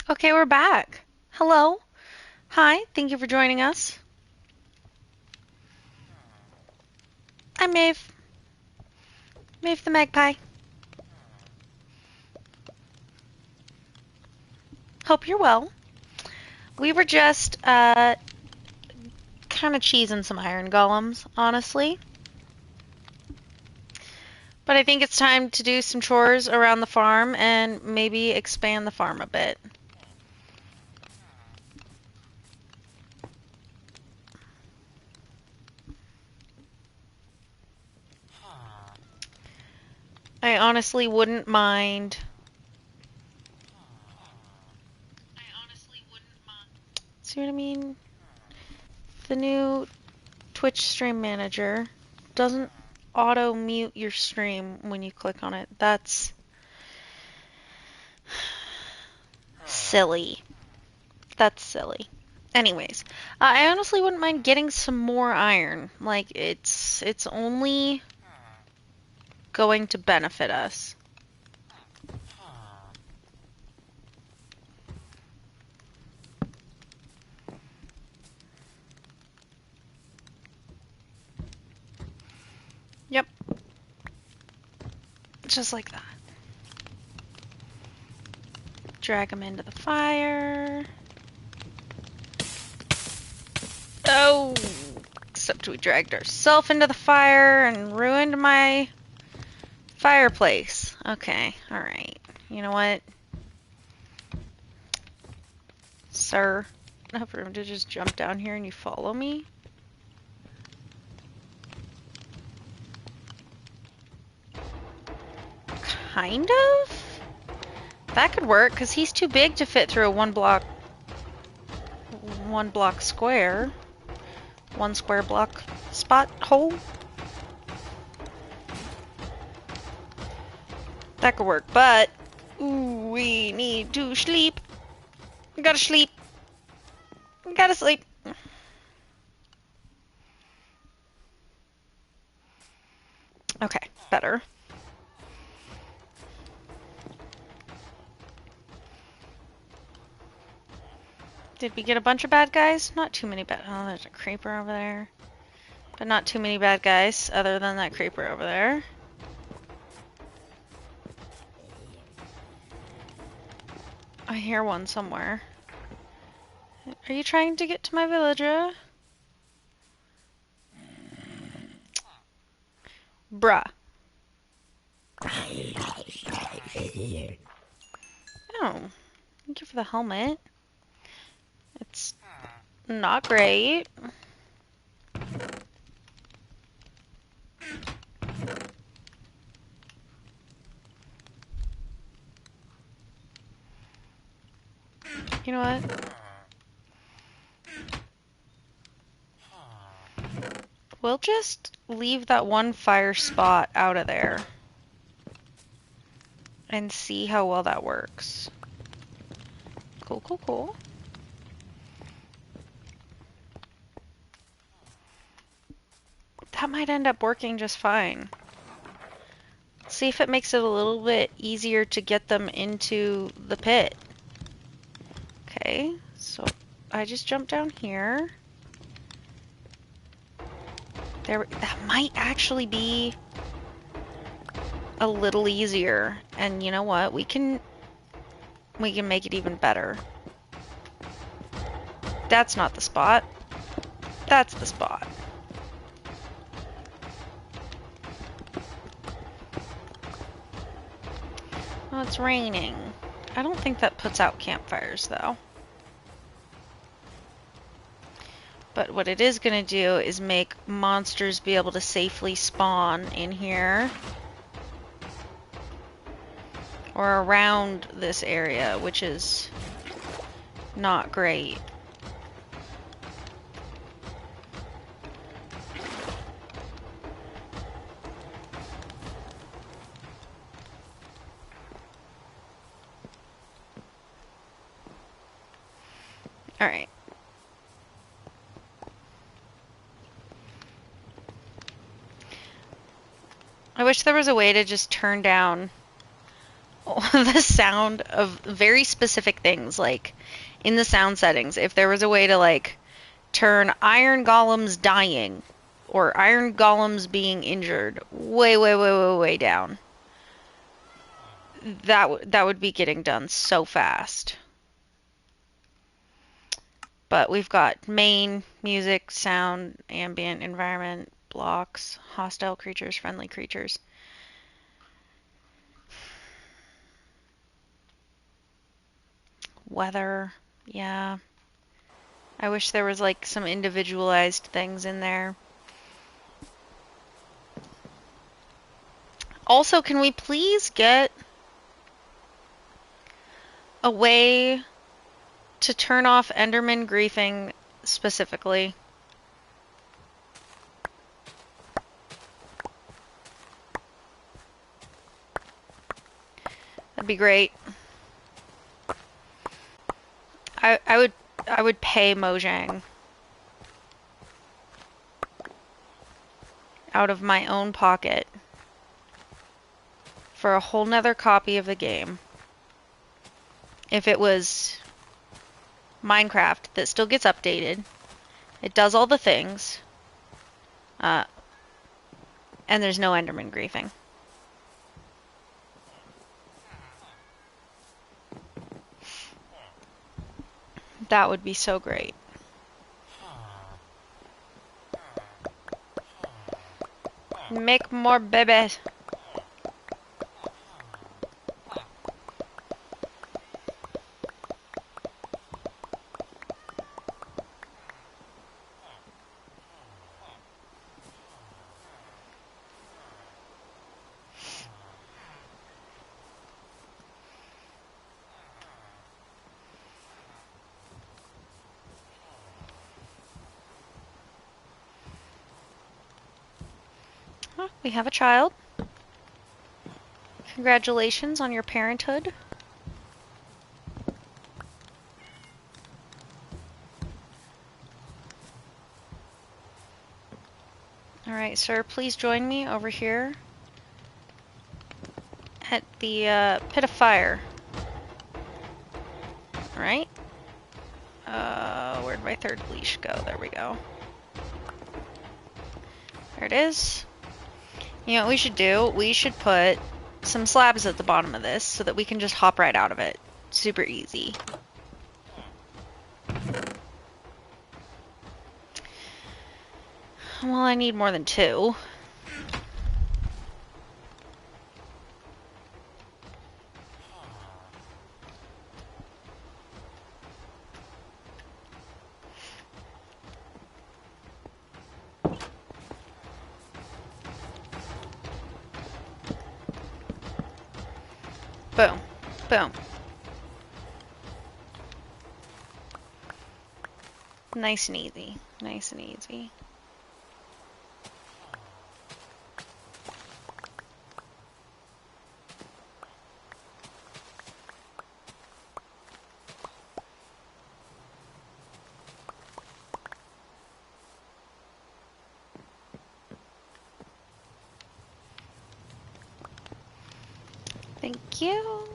Okay, we're back. Hello. Hi, thank you for joining us. I'm Maeve. Maeve the Magpie. Hope you're well. We were just kind of cheesing some iron golems, honestly. But I think it's time to do some chores around the farm and maybe expand the farm a bit. I honestly wouldn't mind. See what I mean? The new Twitch stream manager doesn't auto mute your stream when you click on it. That's silly. That's silly. Anyways, I honestly wouldn't mind getting some more iron. Like it's only going to benefit us. Yep, just like that. Drag them into the fire. Oh, except we dragged ourselves into the fire and ruined my fireplace. Okay, all right. You know what, sir? I have room to just jump down here and you follow me. Kind of? That could work, because he's too big to fit through a one block square. One square block spot hole. That could work, but ooh, we need to sleep. We gotta sleep. We gotta sleep. Okay, better. Did we get a bunch of bad guys? Not too many bad. Oh, there's a creeper over there. But not too many bad guys other than that creeper over there. I hear one somewhere. Are you trying to get to my villager? Bruh. Oh, thank you for the helmet. It's not great. You know what? We'll just leave that one fire spot out of there and see how well that works. Cool, cool, cool. That might end up working just fine. See if it makes it a little bit easier to get them into the pit. Okay, so I just jumped down here. There, that might actually be a little easier. And you know what? We can make it even better. That's not the spot. That's the spot. Oh, it's raining. I don't think that puts out campfires, though. But what it is going to do is make monsters be able to safely spawn in here. Or around this area, which is not great. Alright. I wish there was a way to just turn down the sound of very specific things, like in the sound settings, if there was a way to like turn iron golems dying or iron golems being injured way, way, way, way, way down, that would be getting done so fast. But we've got main, music, sound, ambient, environment, blocks, hostile creatures, friendly creatures. Weather, yeah. I wish there was like some individualized things in there. Also, can we please get a way to turn off Enderman griefing specifically? That'd be great. I would pay Mojang out of my own pocket for a whole nother copy of the game if it was Minecraft that still gets updated. It does all the things. And there's no Enderman griefing. That would be so great. Make more babies. Oh, we have a child. Congratulations on your parenthood. Alright, sir, please join me over here at the pit of fire. Alright. Where'd my third leash go? There we go. There it is. You know what we should do? We should put some slabs at the bottom of this so that we can just hop right out of it. Super easy. Well, I need more than 2. Boom. Boom. Nice and easy. Nice and easy. Thank you.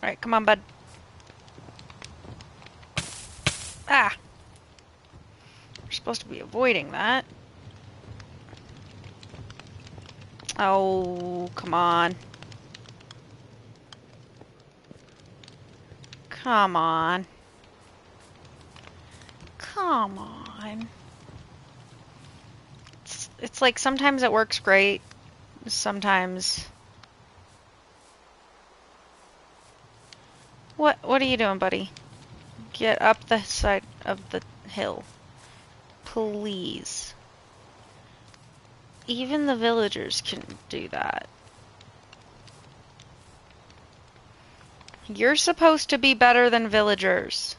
Alright, come on, bud. Ah! We're supposed to be avoiding that. Oh, come on. Come on. Come on. It's like sometimes it works great. Sometimes... What are you doing, buddy? Get up the side of the hill. Please. Even the villagers can do that. You're supposed to be better than villagers.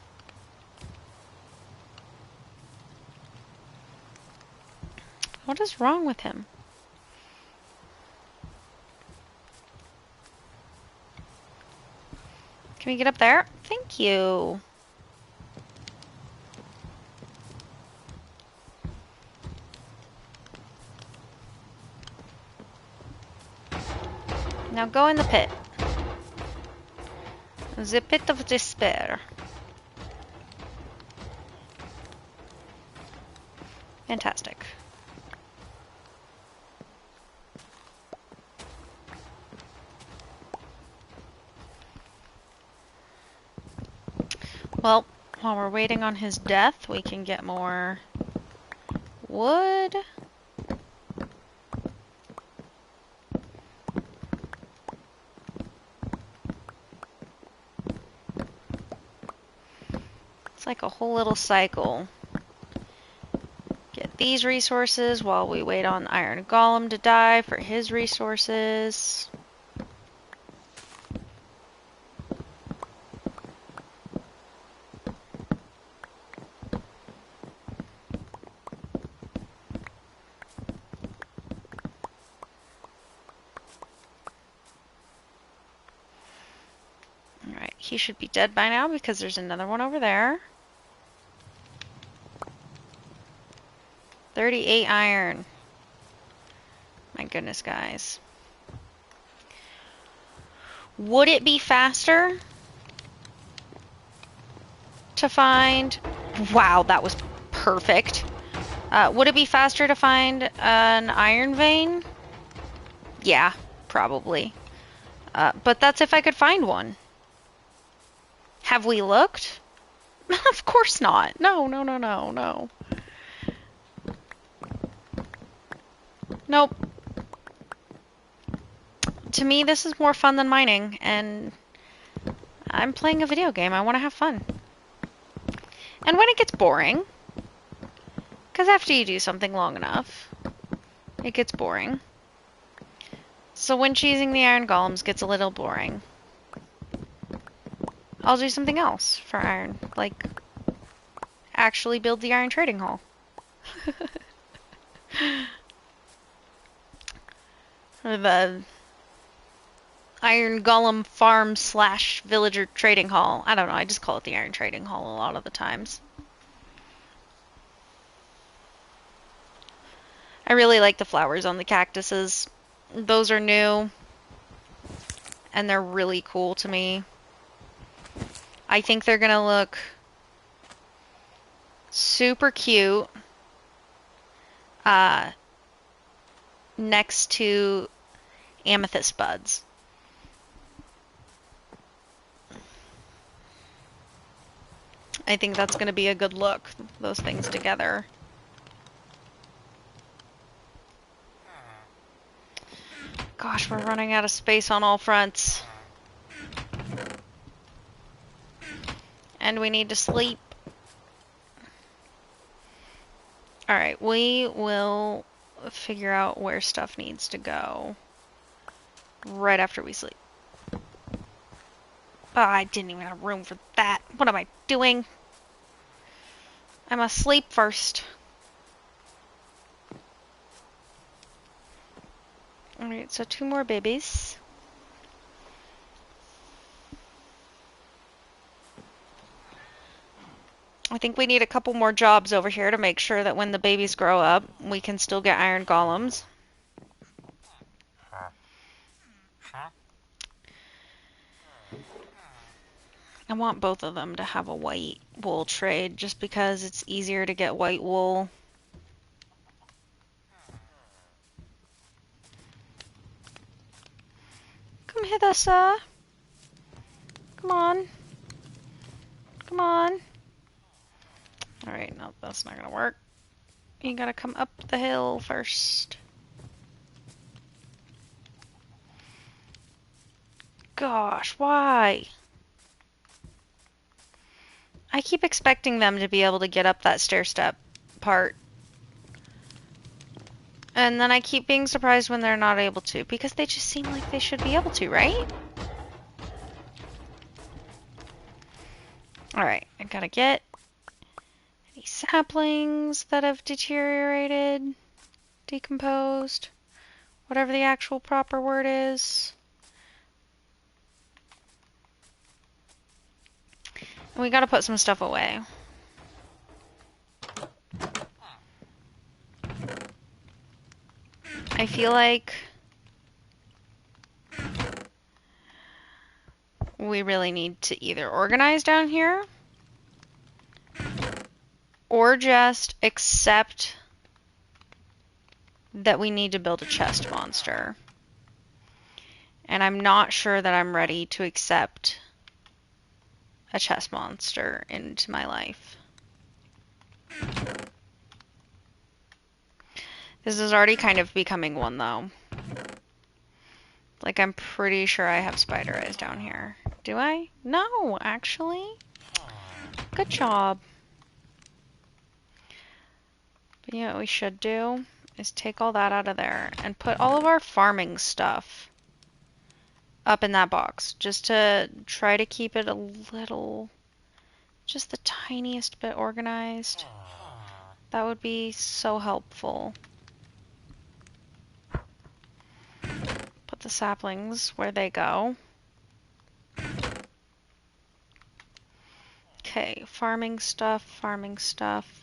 What is wrong with him? Can we get up there? Thank you. Now go in the pit. The pit of despair. Fantastic. Well, while we're waiting on his death, we can get more wood. It's like a whole little cycle. Get these resources while we wait on Iron Golem to die for his resources. Alright, he should be dead by now because there's another one over there. 38 iron. My goodness, guys. Would it be faster to find... Wow, that was perfect. Would it be faster to find an iron vein? Yeah, probably. But that's if I could find one. Have we looked? Of course not. No, no, no, no, no. Nope. To me, this is more fun than mining, and I'm playing a video game. I want to have fun. And when it gets boring, because after you do something long enough, it gets boring. So when cheesing the iron golems gets a little boring, I'll do something else for iron, like actually build the iron trading hall. Or the iron golem farm / villager trading hall. I don't know, I just call it the iron trading hall a lot of the times. I really like the flowers on the cactuses. Those are new, and they're really cool to me. I think they're gonna look super cute next to amethyst buds. I think that's gonna be a good look, those things together. Gosh, we're running out of space on all fronts. And we need to sleep. Alright, we will figure out where stuff needs to go right after we sleep. Oh, I didn't even have room for that. What am I doing? I must sleep first. Alright, so 2 more babies. I think we need a couple more jobs over here to make sure that when the babies grow up, we can still get iron golems. I want both of them to have a white wool trade just because it's easier to get white wool. Come hither, sir. Come on. Come on. Alright, no, that's not gonna work. You gotta come up the hill first. Gosh, why? I keep expecting them to be able to get up that stair-step part. And then I keep being surprised when they're not able to, because they just seem like they should be able to, right? Alright, I gotta get any saplings that have deteriorated, decomposed, whatever the actual proper word is. And we gotta put some stuff away. I feel like we really need to either organize down here or just accept that we need to build a chest monster. And I'm not sure that I'm ready to accept a chest monster into my life. This is already kind of becoming one, though. Like, I'm pretty sure I have spider eyes down here. Do I? No, actually. Good job. But you know what we should do is take all that out of there and put all of our farming stuff up in that box, just to try to keep it a little, just the tiniest bit organized. That would be so helpful. Put the saplings where they go. Okay, farming stuff, farming stuff.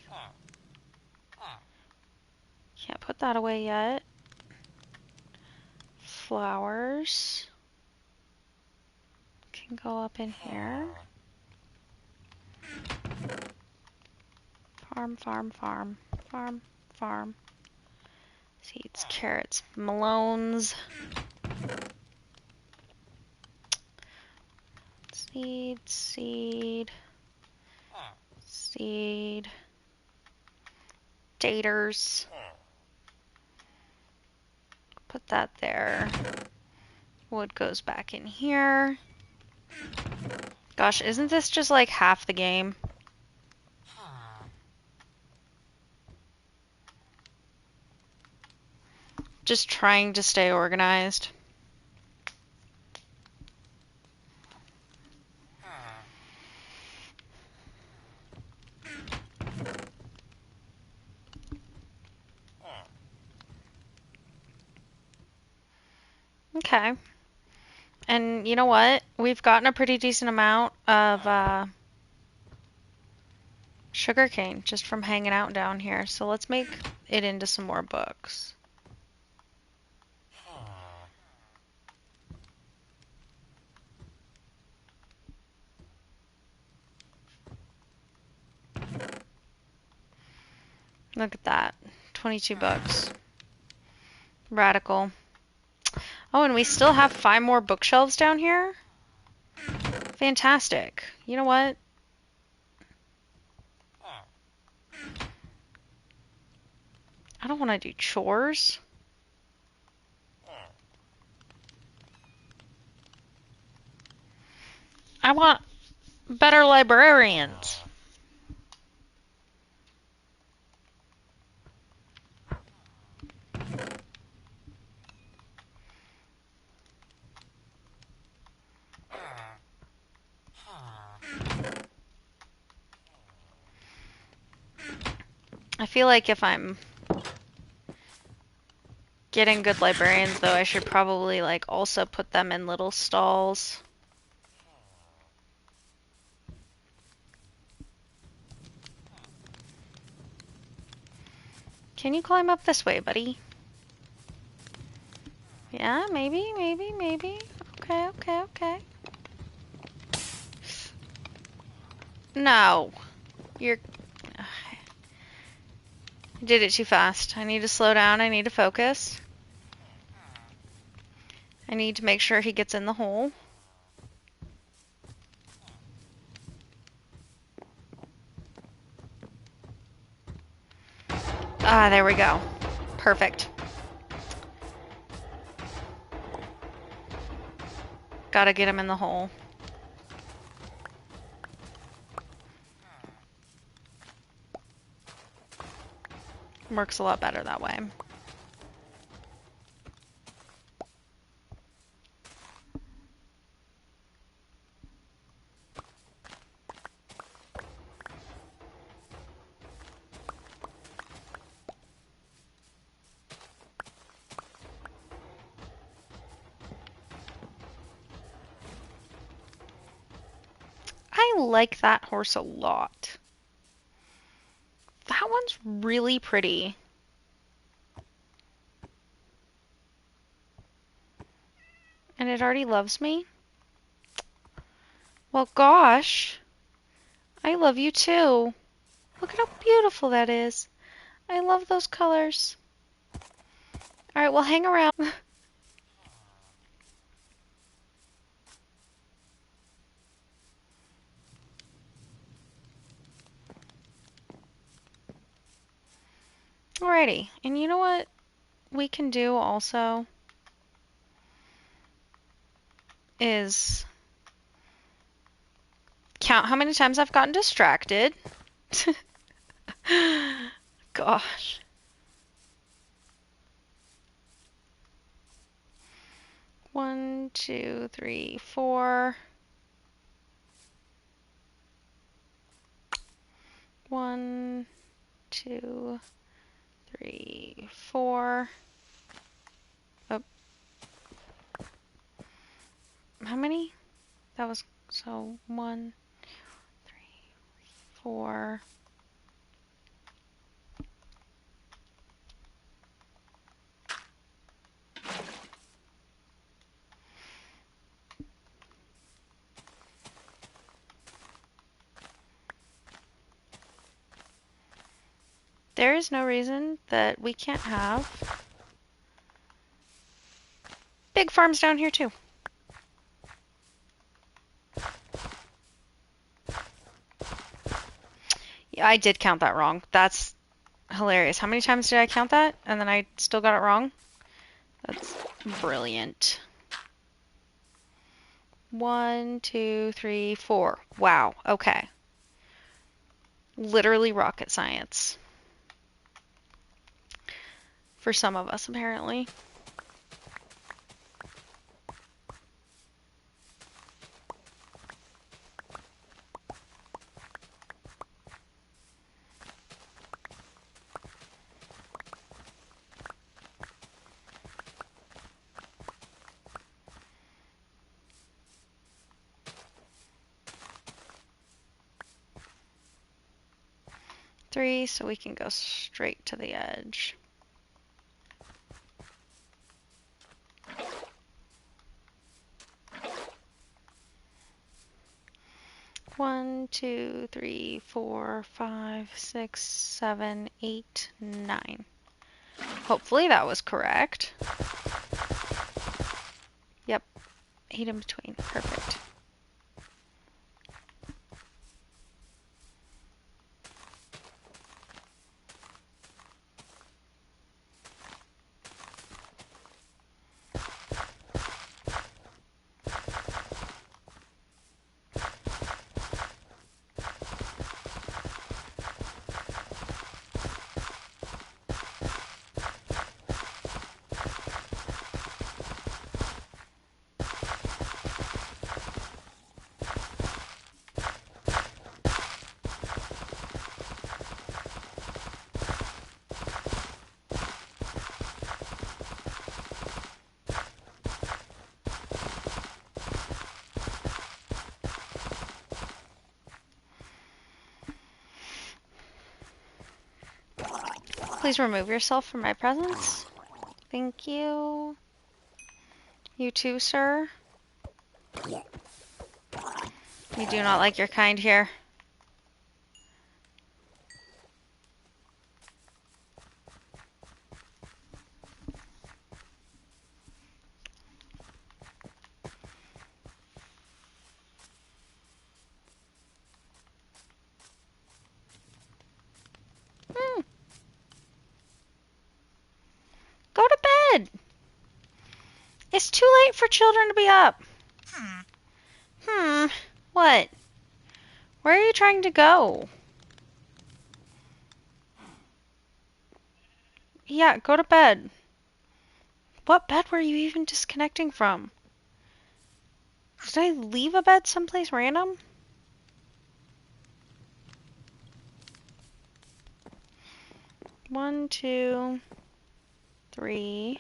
Can't put that away yet. Flowers can go up in here. Farm, farm, farm, farm, farm. Seeds, carrots, melones. Seed, seed, seed. Taters. Put that there. Wood goes back in here. Gosh, isn't this just like half the game? Just trying to stay organized. Okay. And you know what? We've gotten a pretty decent amount of sugarcane just from hanging out down here. So let's make it into some more books. Look at that. 22 books. Radical. Oh, and we still have 5 more bookshelves down here? Fantastic. You know what? I don't want to do chores. I want better librarians. I feel like if I'm getting good librarians, though, I should probably like also put them in little stalls. Can you climb up this way, buddy? Yeah, maybe, maybe, maybe. Okay, okay, okay. No. You're... Did it too fast. I need to slow down. I need to focus. I need to make sure he gets in the hole. Ah, there we go. Perfect. Gotta get him in the hole. Works a lot better that way. I like that horse a lot. That one's really pretty. And it already loves me. Well, gosh. I love you too. Look at how beautiful that is. I love those colors. All right, well, hang around. Alrighty, and you know what we can do also is count how many times I've gotten distracted. Gosh. 1, 2, 3, 4. 1, 2, 3, 4. Oh, how many? That was so 1, 3, 4. There is no reason that we can't have big farms down here too. Yeah, I did count that wrong. That's hilarious. How many times did I count that? And then I still got it wrong? That's brilliant. 1, 2, 3, 4. Wow. Okay. Literally rocket science. For some of us, apparently. Three, so we can go straight to the edge. One, two, three, 4, 5, 6, 7, 8, 9. Hopefully that was correct. Yep, 8 in between. Perfect. Please remove yourself from my presence. Thank you. You too, sir. We do not like your kind here. Go to bed. It's too late for children to be up. What? Where are you trying to go? Yeah, go to bed. What bed were you even disconnecting from? Did I leave a bed someplace random? One, two, 3,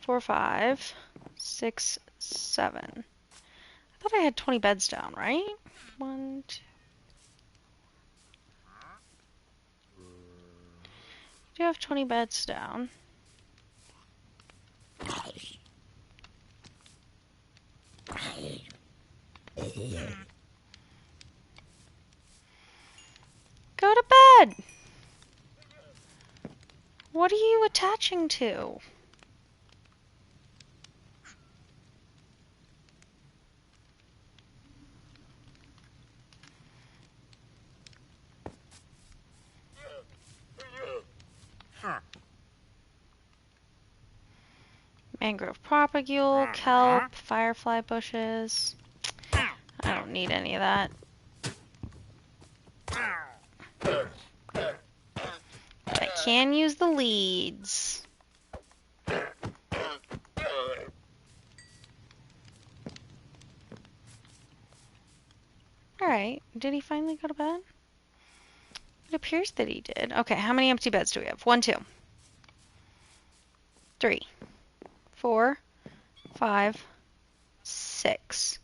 4, 5, 6, 7. I thought I had 20 beds down, right? 1, 2. I do have 20 beds down. Go to bed! What are you attaching to? Mangrove propagule, kelp, firefly bushes. I don't need any of that. But I can use the leads. Alright, did he finally go to bed? It appears that he did. Okay, how many empty beds do we have? 1, 2, 3, 4, 5, 6.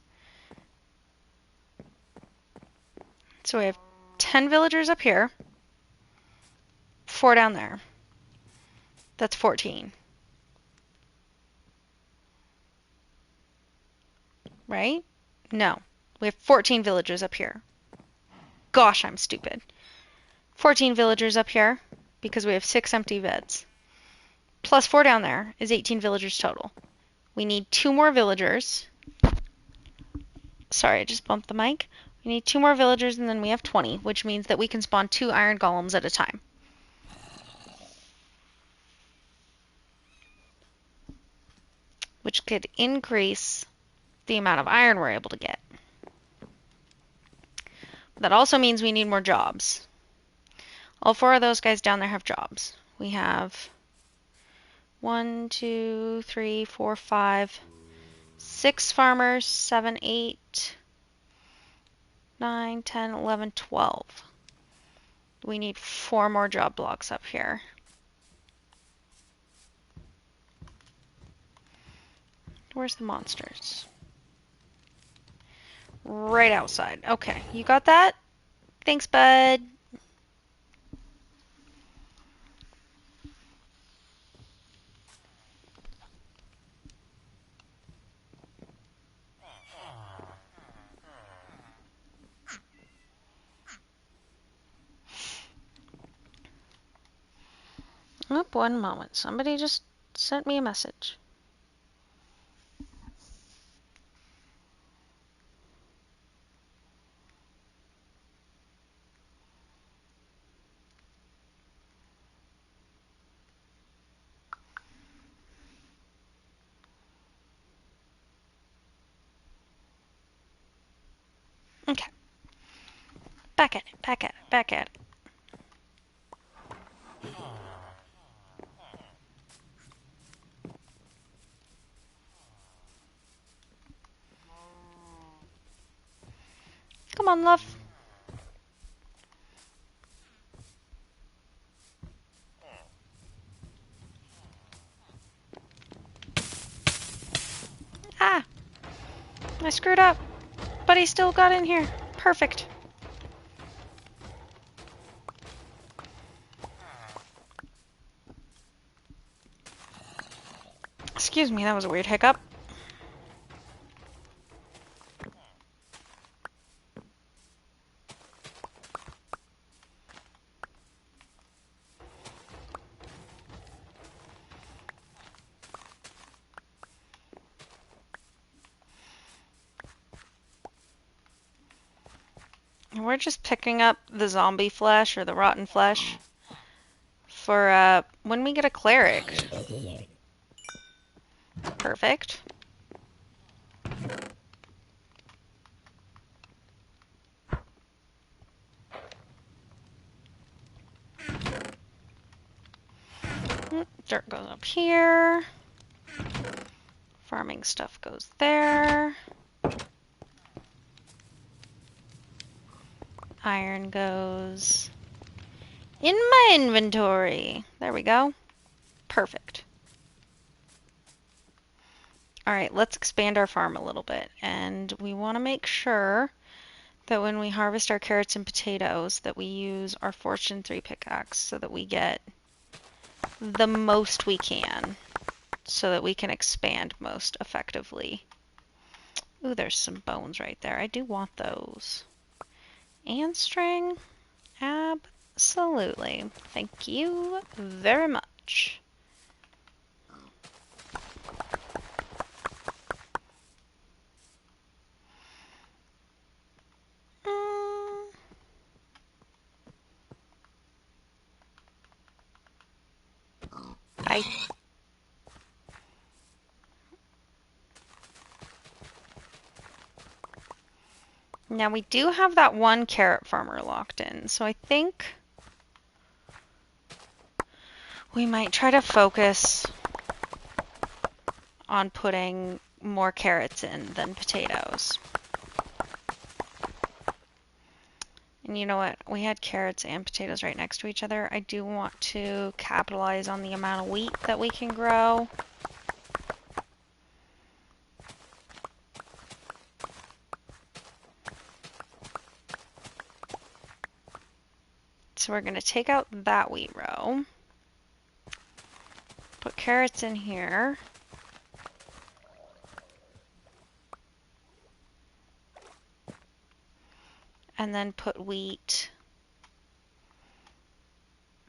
So we have 10 villagers up here, 4 down there. That's 14. Right? No. We have 14 villagers up here. Gosh, I'm stupid. 14 villagers up here because we have 6 empty beds. Plus 4 down there is 18 villagers total. We need 2 more villagers. Sorry, I just bumped the mic. We need 2 more villagers and then we have 20, which means that we can spawn 2 iron golems at a time. Which could increase the amount of iron we're able to get. That also means we need more jobs. All 4 of those guys down there have jobs. We have 1, 2, 3, 4, 5, 6 farmers, 7, 8, 9, 10, 11, 12. We need 4 more job blocks up here. Where's the monsters? Right outside. Okay, you got that? Thanks, bud. Oh, 1 moment. Somebody just sent me a message. Okay. Back at it, back at it, back at it. Come on, love. Ah! I screwed up. But he still got in here. Perfect. Excuse me, that was a weird hiccup. We're just picking up the zombie flesh or the rotten flesh for when we get a cleric. Perfect. Dirt goes up here. Farming stuff goes there. Iron goes in my inventory. There we go. Perfect. Alright, let's expand our farm a little bit. And we want to make sure that when we harvest our carrots and potatoes that we use our Fortune 3 pickaxe so that we get the most we can so that we can expand most effectively. Ooh, there's some bones right there. I do want those. And string Absolutely. Thank you very much. Mm, bye. Now we do have that one carrot farmer locked in, so I think we might try to focus on putting more carrots in than potatoes. And you know what? We had carrots and potatoes right next to each other. I do want to capitalize on the amount of wheat that we can grow. So we're going to take out that wheat row, put carrots in here, and then put wheat.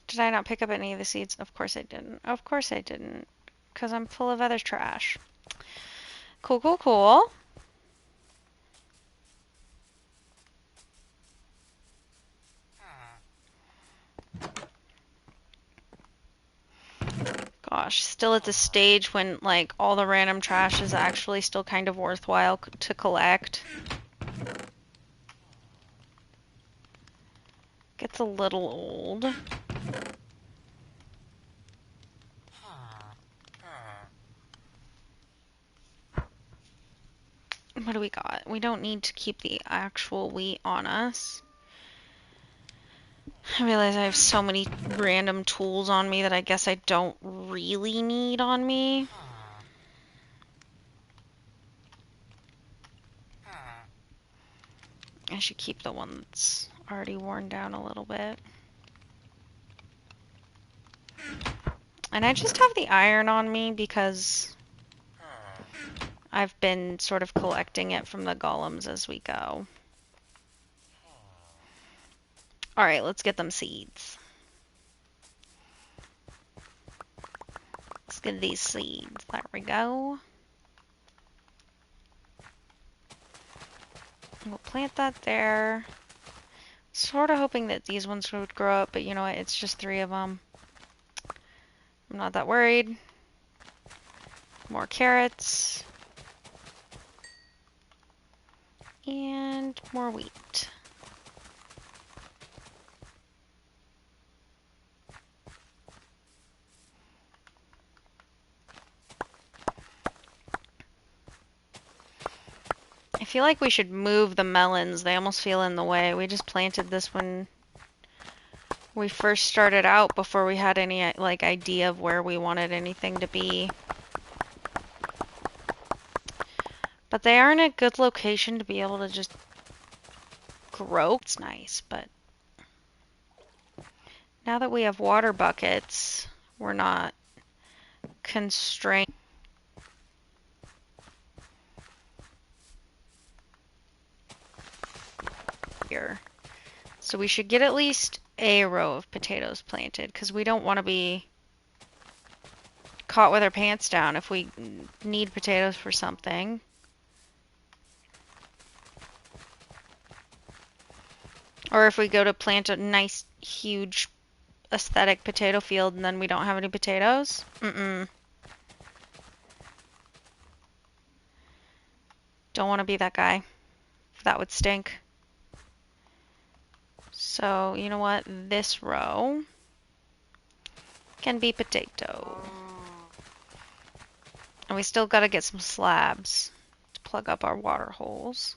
Did I not pick up any of the seeds? Of course I didn't. Of course I didn't, because I'm full of other trash. Cool, cool, cool. Gosh, still at the stage when like all the random trash is actually still kind of worthwhile to collect. Gets a little old. What do we got? We don't need to keep the actual wheat on us. I realize I have so many random tools on me that I guess I don't really need on me. I should keep the one that's already worn down a little bit. And I just have the iron on me because I've been sort of collecting it from the golems as we go. Alright, let's get them seeds. Let's get these seeds. There we go. We'll plant that there. Sort of hoping that these ones would grow up, but you know what? It's just 3 of them. I'm not that worried. More carrots. And more wheat. I feel like we should move the melons. They almost feel in the way. We just planted this when we first started out before we had any like idea of where we wanted anything to be. But they are in a good location to be able to just grow. It's nice, but now that we have water buckets, we're not constrained. Here. So we should get at least a row of potatoes planted because we don't want to be caught with our pants down if we need potatoes for something. Or if we go to plant a nice, huge, aesthetic potato field and then we don't have any potatoes. Mm-mm. Don't want to be that guy. That would stink. So, you know what? This row can be potato. And we still got to get some slabs to plug up our water holes.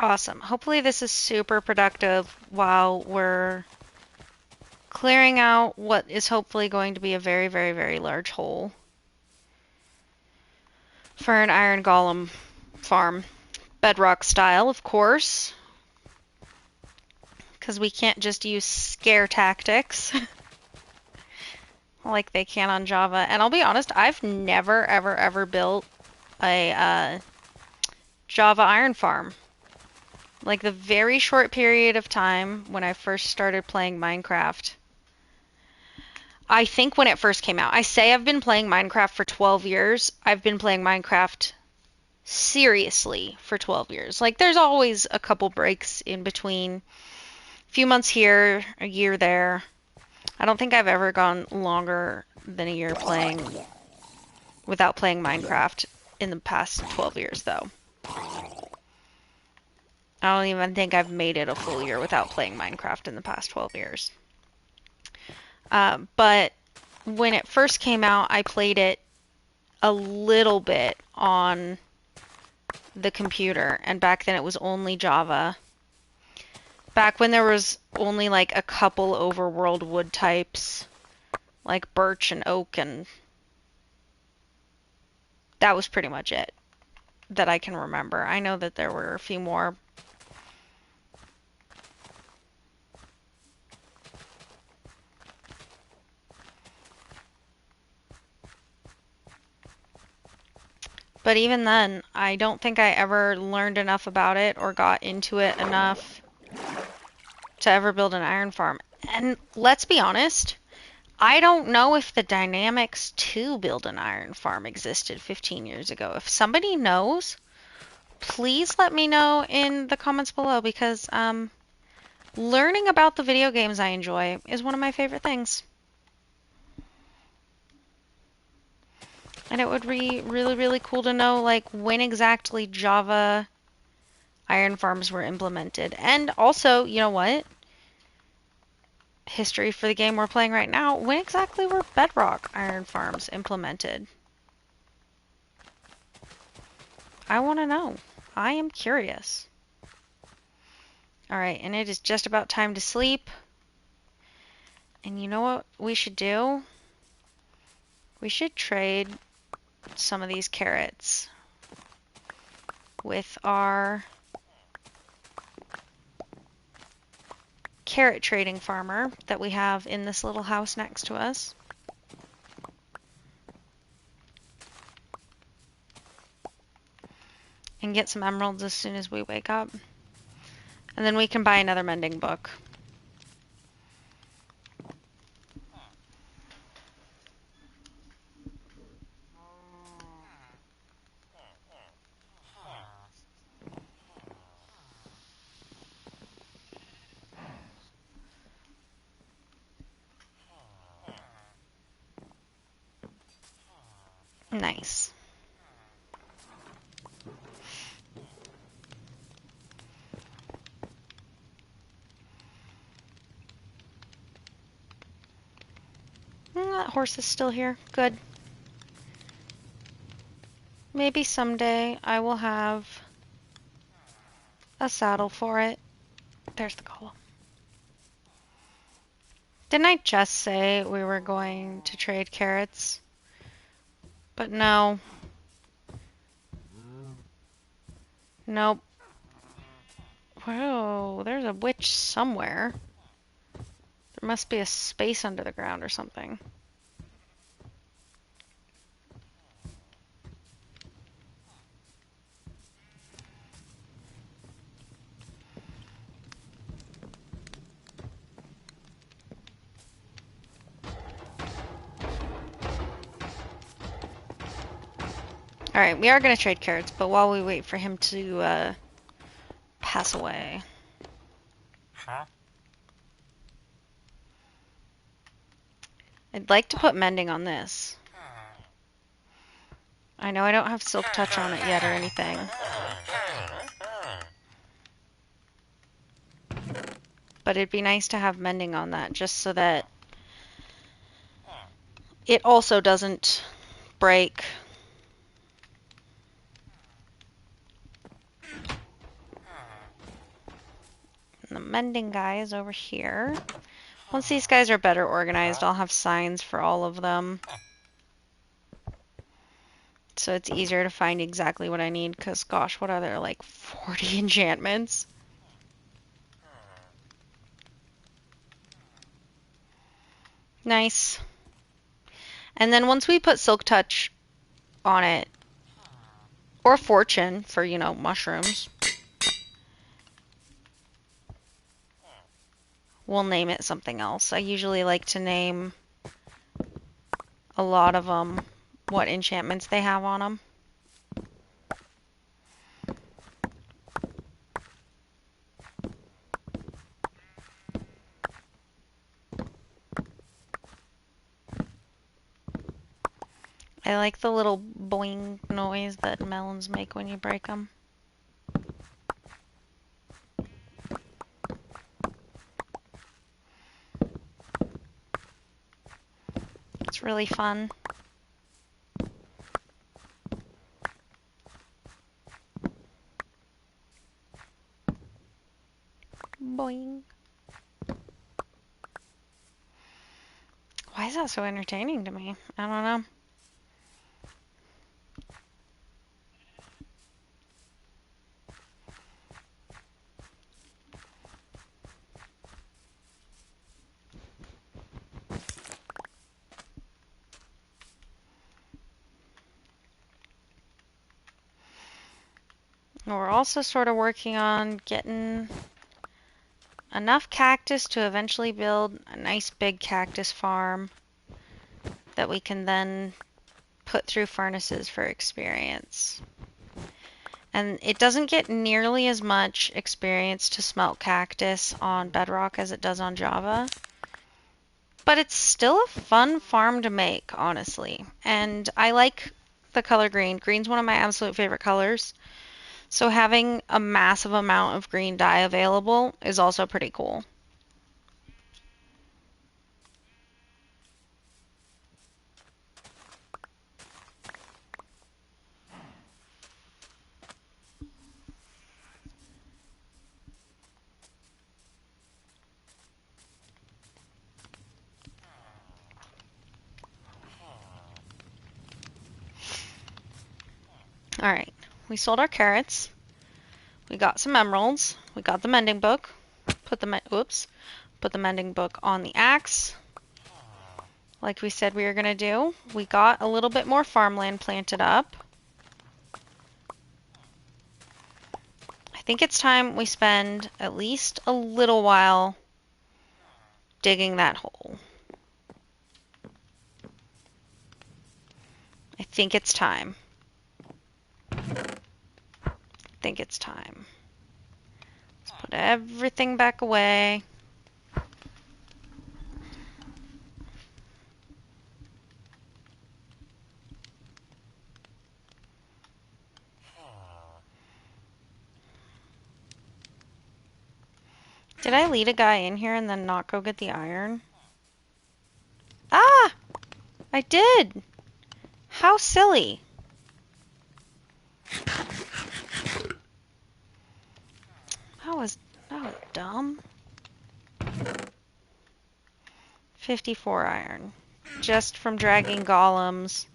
Awesome. Hopefully this is super productive while we're clearing out what is hopefully going to be a very, very, very large hole for an iron golem farm. Bedrock style, of course, because we can't just use scare tactics like they can on Java. And I'll be honest, I've never, ever, ever built a Java iron farm. Like the very short period of time when I first started playing Minecraft. I think when it first came out, I say I've been playing Minecraft for 12 years. I've been playing Minecraft seriously for 12 years. Like there's always a couple breaks in between. A few months here, a year there. I don't think I've ever gone longer than a year playing without playing Minecraft in the past 12 years though. I don't even think I've made it a full year without playing Minecraft in the past 12 years. But when it first came out, I played it a little bit on the computer, and back then it was only Java. Back when there was only like a couple overworld wood types, like birch and oak, and that was pretty much it that I can remember. I know that there were a few more. But even then, I don't think I ever learned enough about it or got into it enough to ever build an iron farm. And let's be honest, I don't know if the dynamics to build an iron farm existed 15 years ago. If somebody knows, please let me know in the comments below because learning about the video games I enjoy is one of my favorite things. And it would be really, really cool to know like when exactly Java iron farms were implemented. And also, you know what? History for the game we're playing right now. When exactly were Bedrock iron farms implemented? I want to know. I am curious. Alright, and it is just about time to sleep. And you know what we should do? We should trade some of these carrots with our carrot trading farmer that we have in this little house next to us. And get some emeralds as soon as we wake up. And then we can buy another mending book. Nice. That horse is still here. Good. Maybe someday I will have a saddle for it. There's the column. Didn't I just say we were going to trade carrots? But no. Nope. Whoa, there's a witch somewhere. There must be a space under the ground or something. Alright, we are going to trade carrots, but while we wait for him to pass away. Huh? I'd like to put mending on this. I know I don't have silk touch on it yet or anything. But it'd be nice to have mending on that just so that it also doesn't break. And the mending guy is over here. Once these guys are better organized, I'll have signs for all of them. So it's easier to find exactly what I need, because gosh, what are there, like 40 enchantments? Nice. And then once we put Silk Touch on it, or Fortune for, you know, mushrooms, we'll name it something else. I usually like to name a lot of them what enchantments they have on them. I like the little boing noise that melons make when you break them. It's really fun. Boing. Why is that so entertaining to me? I don't know. We're also sort of working on getting enough cactus to eventually build a nice big cactus farm that we can then put through furnaces for experience. And it doesn't get nearly as much experience to smelt cactus on Bedrock as it does on Java. But it's still a fun farm to make, honestly. And I like the color green. Green's one of my absolute favorite colors. So having a massive amount of green dye available is also pretty cool. All right, we sold our carrots. We got some emeralds. We got the mending book. Put the mending book on the axe, like we said we were gonna do. We got a little bit more farmland planted up. I think it's time we spend at least a little while digging that hole. I think it's time. I think it's time. Let's put everything back away. Did I lead a guy in here and then not go get the iron? Ah! I did! How silly. That was dumb. 54 iron. Just from dragging golems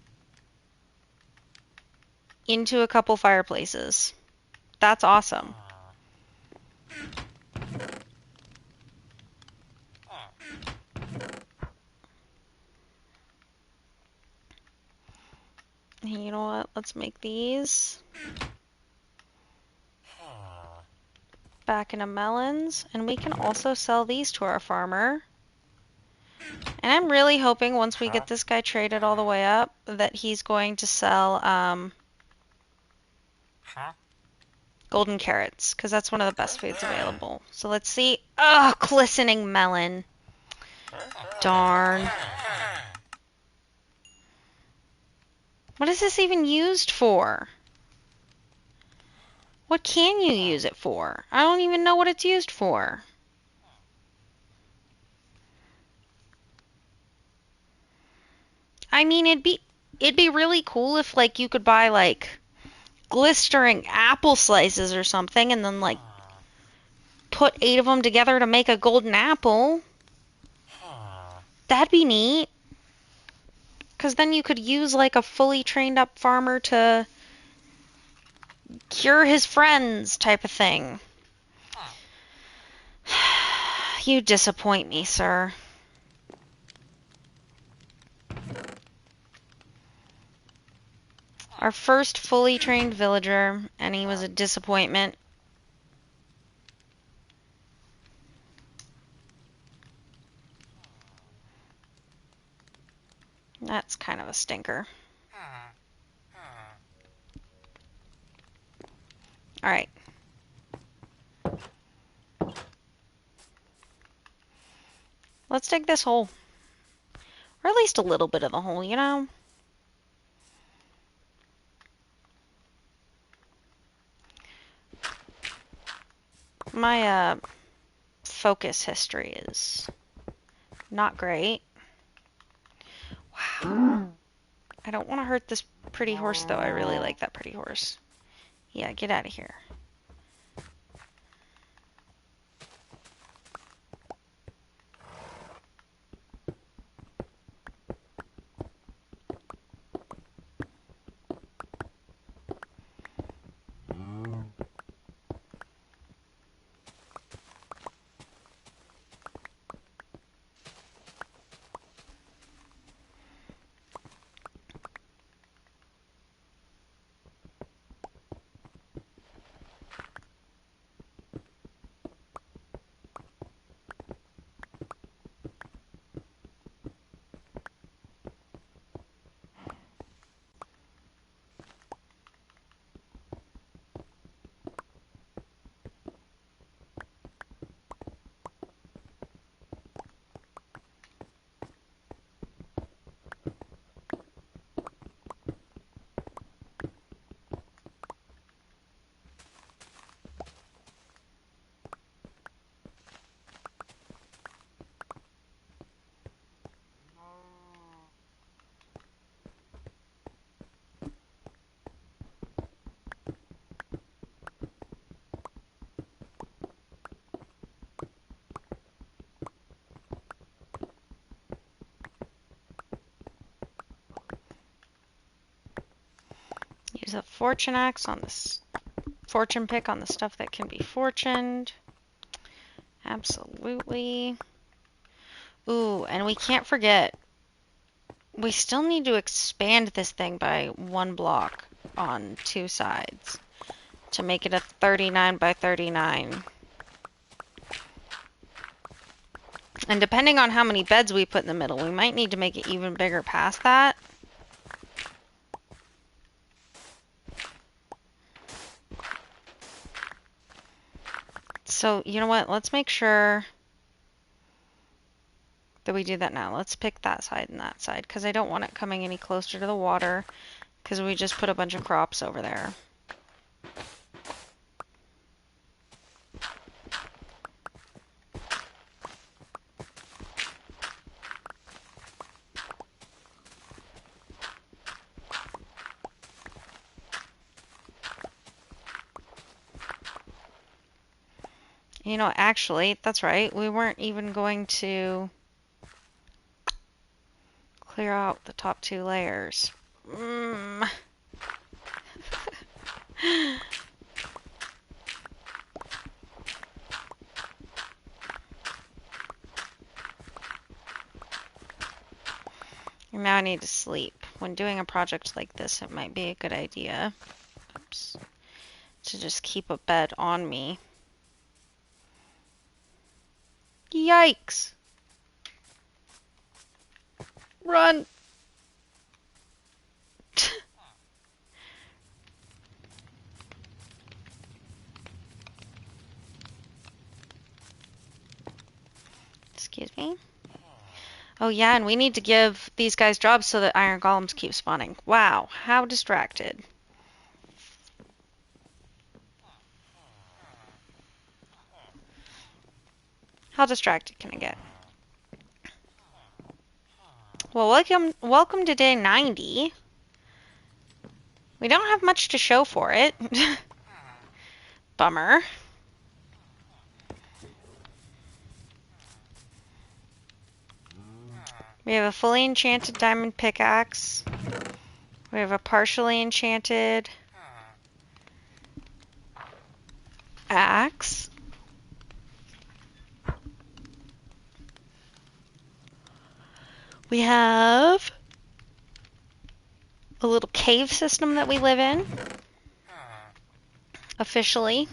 into a couple fireplaces. That's awesome. You know what? Let's make these back into melons. And we can also sell these to our farmer. And I'm really hoping once we get this guy traded all the way up that he's going to sell golden carrots, because that's one of the best foods available. So let's see. Ugh, glistening melon. Darn. What is this even used for? What can you use it for? I don't even know what it's used for. I mean, it'd be really cool if like you could buy like glistering apple slices or something and then like put 8 of them together to make a golden apple. That'd be neat. Because then you could use like a fully trained up farmer to cure his friends type of thing. You disappoint me, sir. Our first fully trained villager, and he was a disappointment. That's kind of a stinker. Alright. Let's dig this hole. Or at least a little bit of the hole, you know? My, focus history is not great. Wow. I don't want to hurt this pretty horse, though. I really like that pretty horse. Yeah, get out of here. Use a fortune axe on this fortune pick on the stuff that can be fortuned. Absolutely. Ooh, and we can't forget, we still need to expand this thing by 1 block on 2 sides to make it a 39 by 39. And depending on how many beds we put in the middle, we might need to make it even bigger past that. So, you know what? Let's make sure that we do that now. Let's pick that side and that side, because I don't want it coming any closer to the water, because we just put a bunch of crops over there. You know, actually, that's right. We weren't even going to clear out the top 2 layers. Mm. Now I need to sleep. When doing a project like this, it might be a good idea, oops, to just keep a bed on me. Yikes! Run! Excuse me? Oh yeah, and we need to give these guys jobs so that iron golems keep spawning. Wow, how distracted. How distracted can I get? Well, welcome to day 90. We don't have much to show for it. Bummer. We have a fully enchanted diamond pickaxe. We have a partially enchanted axe. We have a little cave system that we live in, officially.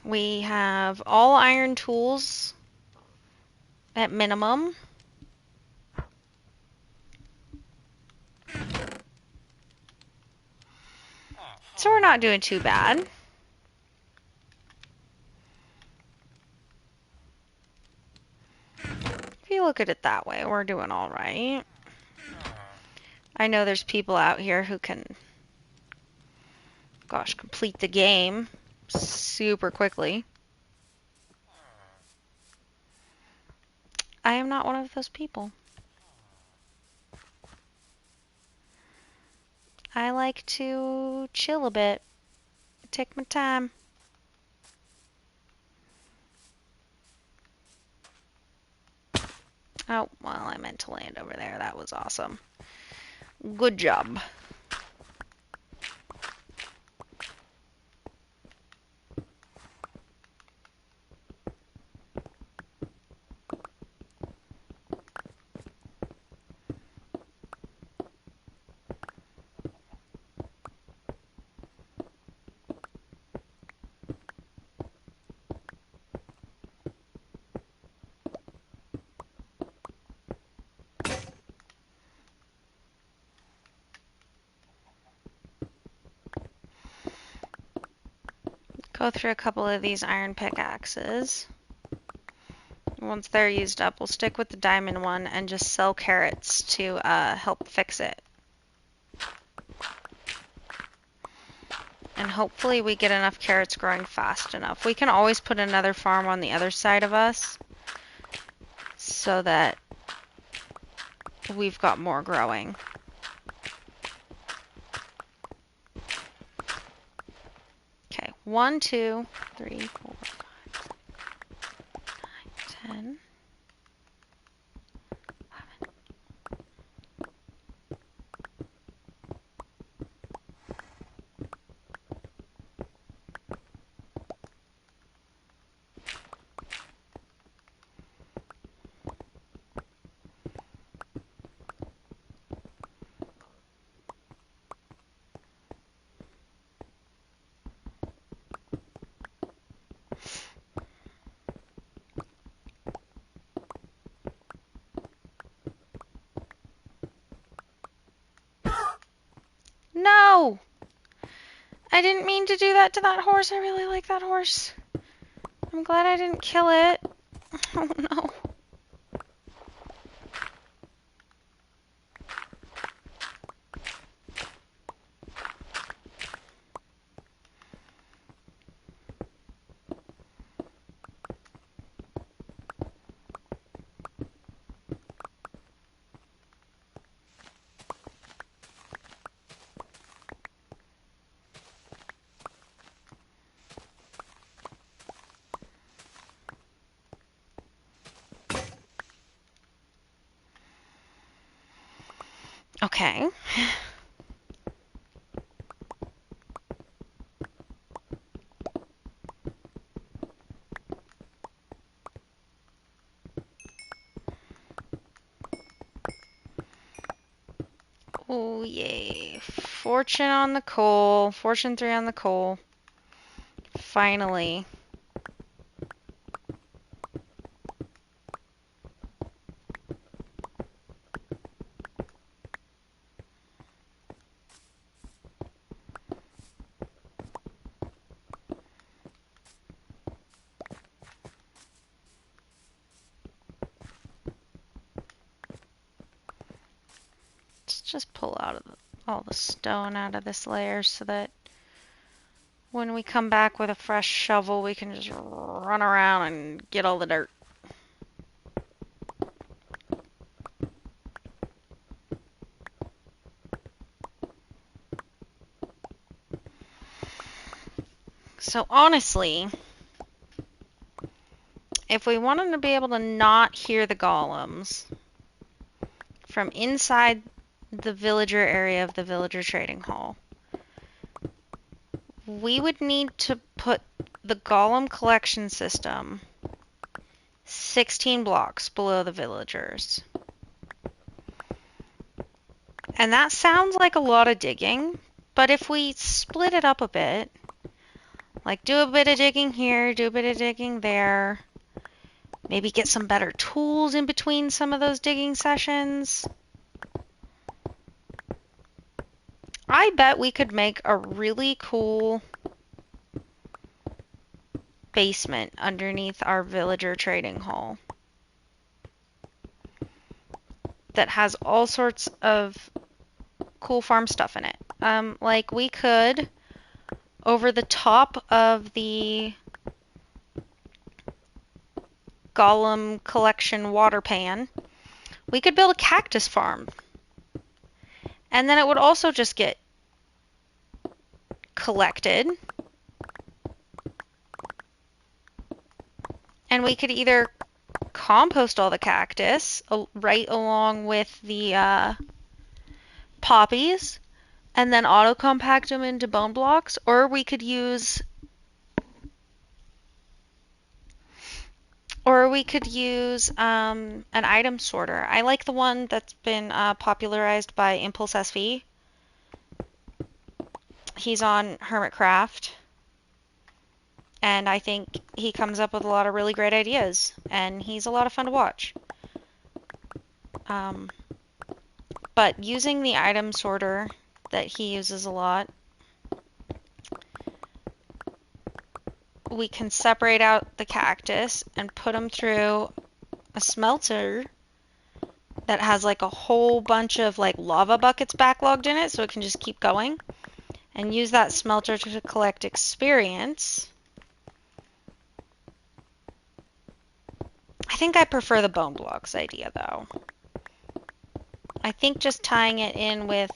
We have all iron tools at minimum. So we're not doing too bad. If you look at it that way, we're doing all right. I know there's people out here who can, gosh, complete the game super quickly. I am not one of those people. I like to chill a bit, take my time. Oh, well, I meant to land over there. That was awesome. Good job. Go through a couple of these iron pickaxes. Once they're used up, we'll stick with the diamond one and just sell carrots to help fix it. And hopefully we get enough carrots growing fast enough. We can always put another farm on the other side of us so that we've got more growing. Okay, 1, 2, 3, 4, 5, 9, 10. No! I didn't mean to do that to that horse. I really like that horse. I'm glad I didn't kill it. Oh no. Okay. Oh, yay. Fortune on the coal. Fortune 3 on the coal. Finally. Let's just pull out of all the stone out of this layer so that when we come back with a fresh shovel, we can just run around and get all the dirt. So honestly, if we wanted to be able to not hear the golems from inside the villager area of the villager trading hall, we would need to put the golem collection system 16 blocks below the villagers. And that sounds like a lot of digging, but if we split it up a bit, like do a bit of digging here, do a bit of digging there, maybe get some better tools in between some of those digging sessions, I bet we could make a really cool basement underneath our villager trading hall that has all sorts of cool farm stuff in it. Like we could, over the top of the golem collection water pan, we could build a cactus farm. And then it would also just get collected. And we could either compost all the cactus right along with the poppies and then auto compact them into bone blocks, or we could use an item sorter. I like the one that's been popularized by Impulse SV. He's on Hermitcraft, and I think he comes up with a lot of really great ideas, and he's a lot of fun to watch. But using the item sorter that he uses a lot, we can separate out the cactus and put them through a smelter that has like a whole bunch of like lava buckets backlogged in it, so it can just keep going, and use that smelter to collect experience. I think I prefer the bone blocks idea though. I think just tying it in with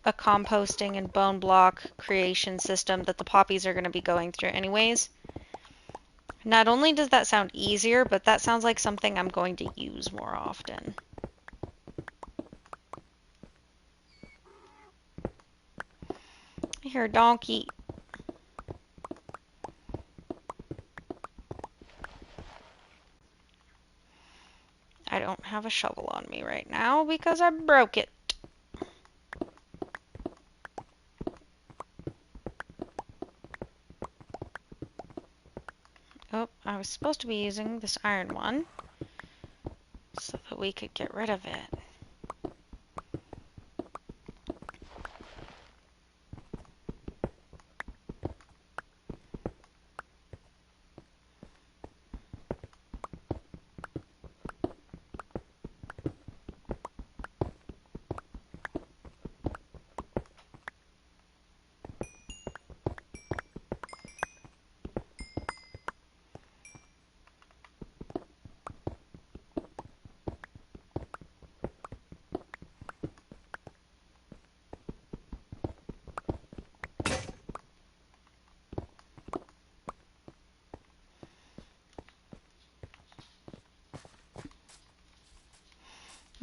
a composting and bone block creation system that the poppies are going to be going through anyways. Not only does that sound easier, but that sounds like something I'm going to use more often. I hear a donkey. I don't have a shovel on me right now because I broke it. Oh, I was supposed to be using this iron one so that we could get rid of it.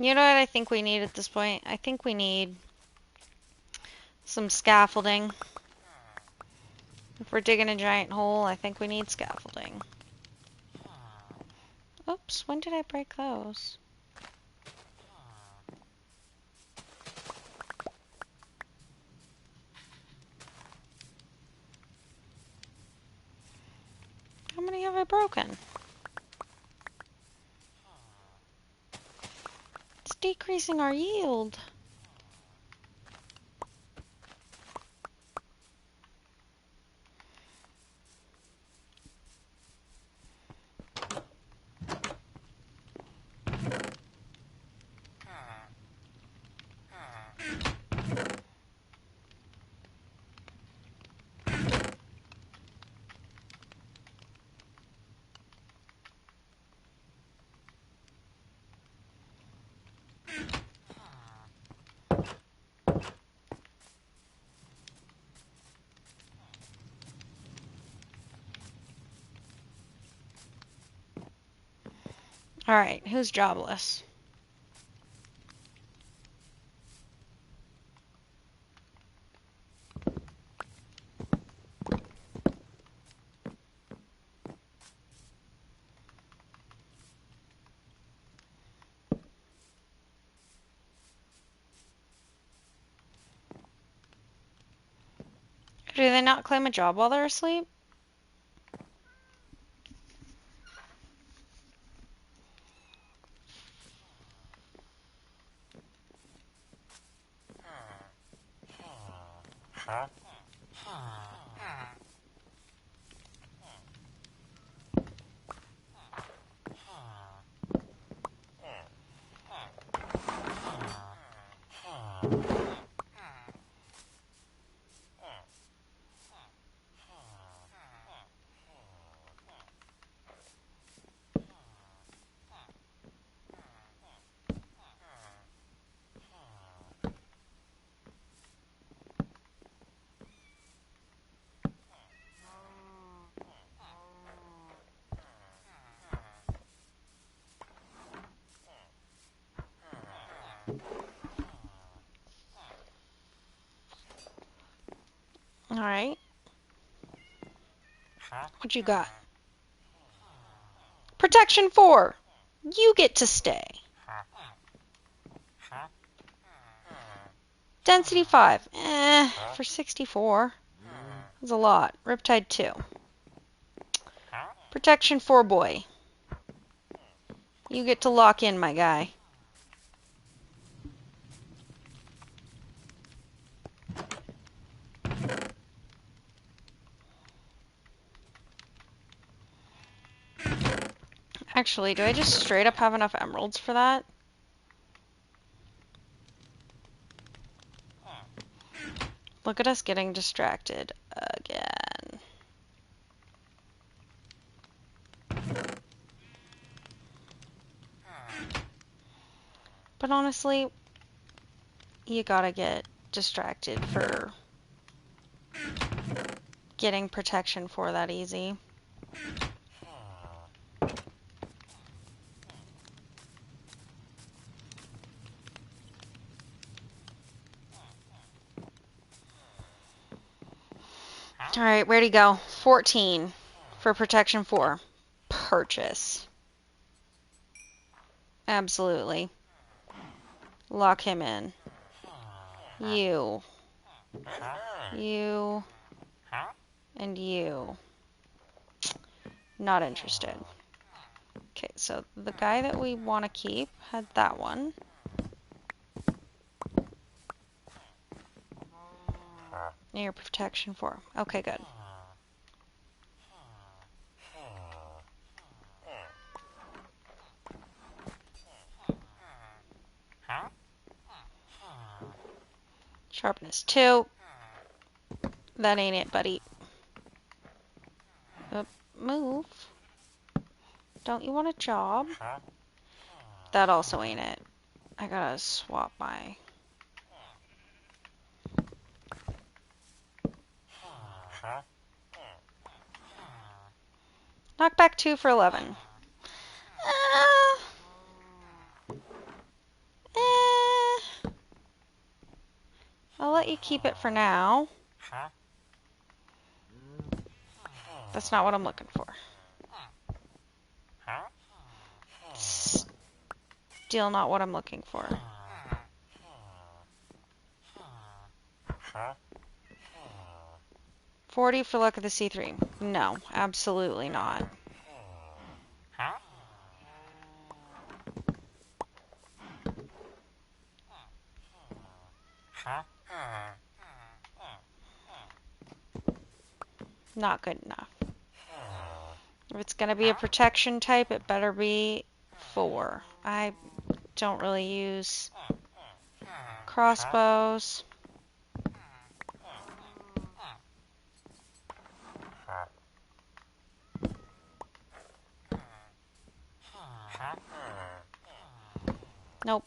You know what I think we need at this point? I think we need some scaffolding. If we're digging a giant hole, I think we need scaffolding. Oops, when did I break those? How many have I broken? It's decreasing our yield. Alright, who's jobless? Do they not claim a job while they're asleep? Huh? Alright, Huh? what you got? Protection 4! You get to stay. Huh? Density 5. For 64. That's a lot. Riptide 2. Protection 4, boy. You get to lock in, my guy. Actually, do I just straight up have enough emeralds for that? Look at us getting distracted again. But honestly, you gotta get distracted for getting protection for that easy. Alright, where'd he go? 14 for protection 4. Purchase. Absolutely. Lock him in. You. You. And you. Not interested. Okay, so the guy that we want to keep had that one. Near protection 4. Okay, good. Sharpness 2. That ain't it, buddy. Move. Don't you want a job? That also ain't it. I gotta swap my... Knockback 2 for 11. I'll let you keep it for now. That's not what I'm looking for. Still not what I'm looking for. 40 for luck of the C3. No, absolutely not. Not good enough. If it's going to be a protection type, it better be 4. I don't really use crossbows. Nope.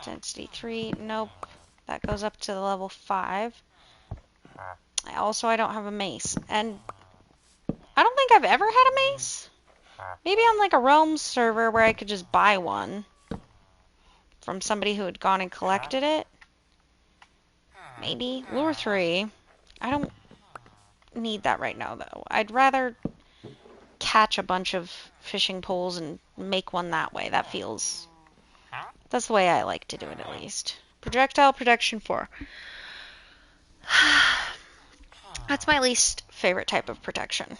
Density 3. Nope. That goes up to level 5. Also, I don't have a mace. And I don't think I've ever had a mace. Maybe on like a Realms server where I could just buy one from somebody who had gone and collected it. Maybe. Lure 3. I don't need that right now, though. I'd rather catch a bunch of fishing poles and make one that way. That's the way I like to do it, at least. Projectile protection 4. That's my least favorite type of protection.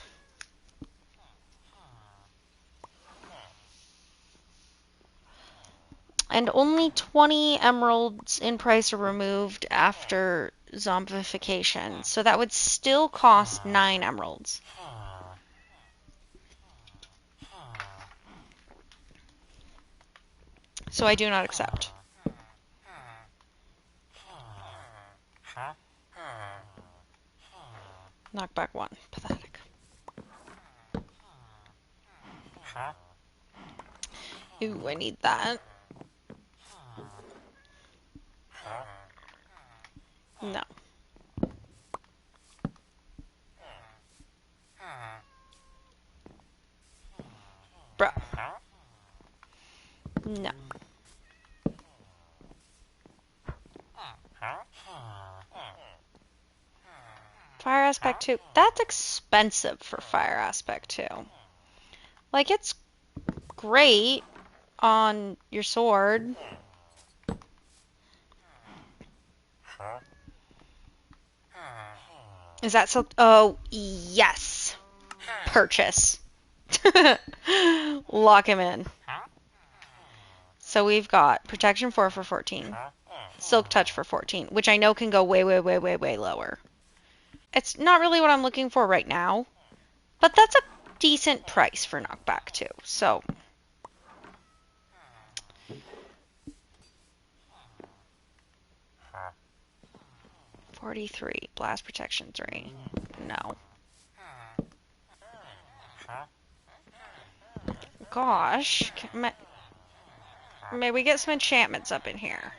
And only 20 emeralds in price are removed after zombification. So that would still cost 9 emeralds. So I do not accept. Knockback 1. Pathetic. Ooh, I need that. No. Bro. No. Fire Aspect 2. That's expensive for Fire Aspect 2. Like, it's great on your sword. Is that so? Oh, yes. Purchase. Lock him in. So we've got Protection 4 for 14. Silk Touch for 14, which I know can go way, way, way, way, way lower. It's not really what I'm looking for right now, but that's a decent price for Knockback 2. So 43, Blast Protection 3. No. Gosh. May we get some enchantments up in here?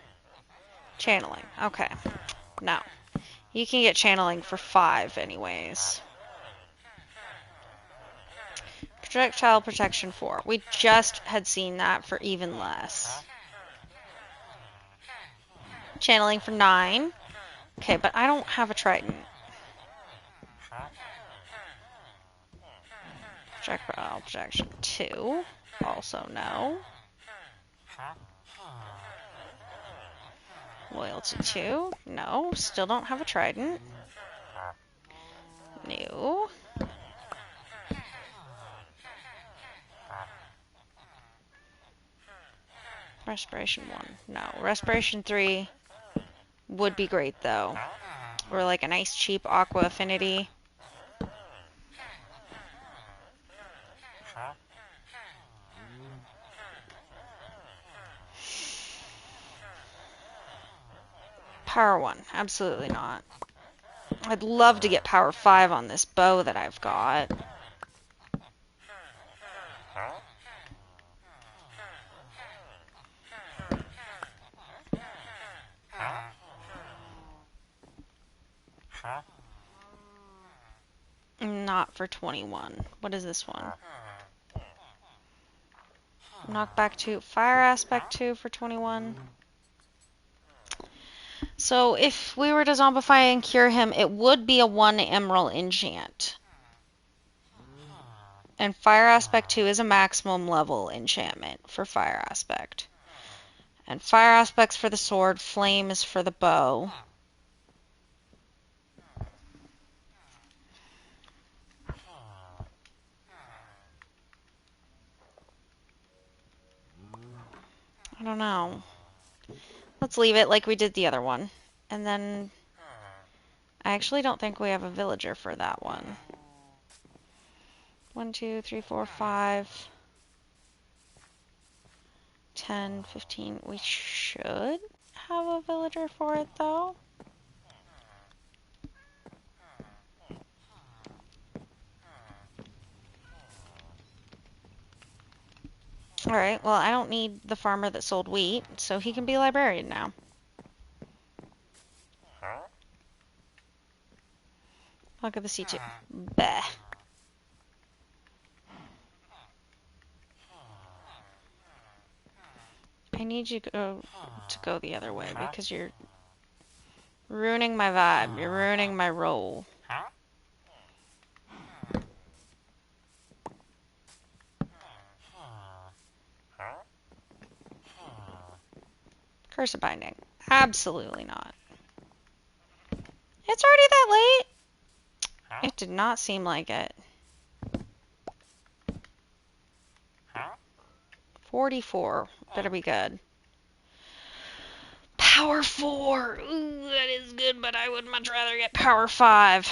Channeling. Okay. No. You can get channeling for 5 anyways. Projectile Protection 4. We just had seen that for even less. Channeling for 9. Okay, but I don't have a trident. Projectile Protection 2. Also no. Loyalty 2. No. Still don't have a trident. New. Respiration 1. No. Respiration 3 would be great, though. Or like a nice cheap Aqua Affinity. Power 1. Absolutely not. I'd love to get Power 5 on this bow that I've got. Not for 21. What is this one? Knockback 2. Fire Aspect 2 for 21. So if we were to zombify and cure him, it would be a 1 emerald enchant. And Fire Aspect 2 is a maximum level enchantment for Fire Aspect. And Fire Aspect's for the sword, Flame is for the bow. I don't know. Let's leave it like we did the other one. And then I actually don't think we have a villager for that one. 1, 2, 3, 4, 5, 10, 15. We should have a villager for it, though. Alright, well, I don't need the farmer that sold wheat, so he can be librarian now. Look at the C2. Bah. I need you to go the other way because you're ruining my vibe. You're ruining my roll. Curse of Binding. Absolutely not. It's already that late. It did not seem like it. 44. Better be good. Power 4. Ooh, that is good, but I would much rather get Power 5.